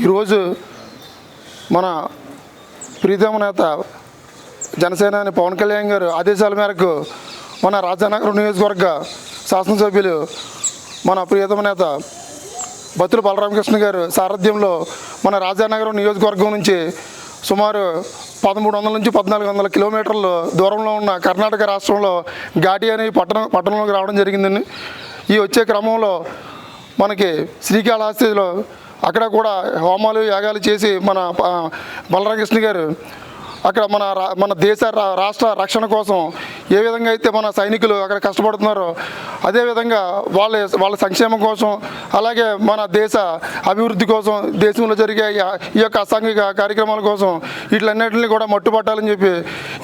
ఈరోజు మన ప్రీతమ నేత జనసేనాని పవన్ కళ్యాణ్ గారు ఆదేశాల మేరకు మన రాజానగరం నియోజకవర్గ శాసనసభ్యులు మన ప్రియతమ నేత బత్తుల బలరామకృష్ణ గారు సారథ్యంలో మన రాజానగరం నియోజకవర్గం నుంచి సుమారు 1300 నుంచి 1400 కిలోమీటర్ల దూరంలో ఉన్న కర్ణాటక రాష్ట్రంలో ఘాటి అనే పట్టణంలోకి రావడం జరిగిందండి. ఈ వచ్చే క్రమంలో మనకి శ్రీకాళహస్తిలో అక్కడ కూడా హోమాలు యాగాలు చేసి మన బలరామకృష్ణ గారు అక్కడ మన దేశ రాష్ట్ర రక్షణ కోసం ఏ విధంగా అయితే మన సైనికులు అక్కడ కష్టపడుతున్నారో అదేవిధంగా వాళ్ళ సంక్షేమం కోసం అలాగే మన దేశ అభివృద్ధి కోసం దేశంలో జరిగే ఈ యొక్క అసాంఘిక కార్యక్రమాల కోసం వీటిలన్నింటినీ కూడా మట్టుపట్టాలని చెప్పి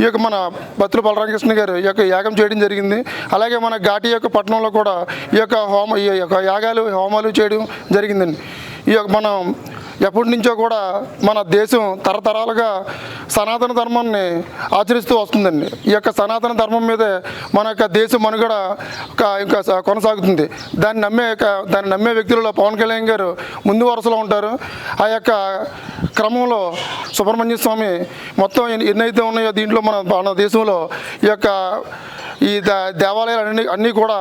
ఈ యొక్క మన బత్తుల బలరామకృష్ణ గారు ఈ యొక్క యాగం చేయడం జరిగింది. అలాగే మన ఘాటి యొక్క పట్టణంలో కూడా ఈ యొక్క యాగాలు హోమాలు చేయడం జరిగిందండి. ఈ యొక్క మనం ఎప్పటి నుంచో కూడా మన దేశం తరతరాలుగా సనాతన ధర్మాన్ని ఆచరిస్తూ వస్తుందండి. ఈ యొక్క సనాతన ధర్మం మీదే మన యొక్క దేశ మనుగడ ఇంకా కొనసాగుతుంది. దాన్ని నమ్మే వ్యక్తులలో పవన్ కళ్యాణ్ గారు ముందు వరుసలో ఉంటారు. ఆ యొక్క క్రమంలో సుబ్రహ్మణ్య స్వామి మొత్తం ఎన్నైతే ఉన్నాయో దీంట్లో మన దేశంలో ఈ దేవాలయాలు అన్నీ కూడా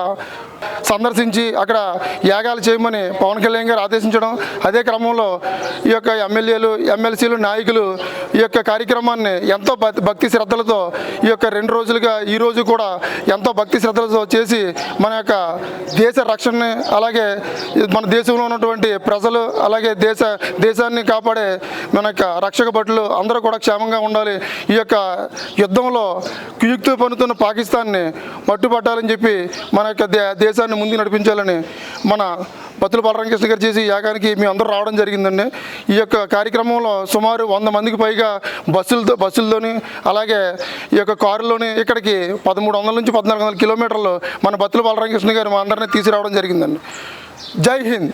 సందర్శించి అక్కడ యాగాలు చేయమని పవన్ కళ్యాణ్ గారు ఆదేశించడం, అదే క్రమంలో ఈ యొక్క ఎమ్మెల్యేలు ఎమ్మెల్సీలు నాయకులు ఈ యొక్క కార్యక్రమాన్ని ఎంతో భక్తి శ్రద్ధలతో ఈ యొక్క 2 రోజులుగా ఈ రోజు కూడా ఎంతో భక్తి శ్రద్ధలతో చేసి మన యొక్క దేశ రక్షణని అలాగే మన దేశంలో ఉన్నటువంటి ప్రజలు అలాగే దేశాన్ని కాపాడే మన యొక్క రక్షక భటులు అందరూ కూడా క్షేమంగా ఉండాలి, ఈ యొక్క యుద్ధంలో కుయుక్తి పన్నుతున్న పాకిస్తాన్ని మట్టుపట్టాలని చెప్పి మన యొక్క దేశాన్ని ముందుకు నడిపించాలని మన బత్తుల బలరామకృష్ణ గారు చేసి యాగానికి మేము అందరూ రావడం జరిగిందండి. ఈ యొక్క కార్యక్రమంలో సుమారు 100 మందికి పైగా బస్సుల్లోని అలాగే ఈ యొక్క కారులోని ఇక్కడికి 1300 నుంచి 1400 కిలోమీటర్లు మన బత్తుల బలరామకృష్ణ గారు మా అందరినీ తీసుకురావడం జరిగిందండి. జై హింద్.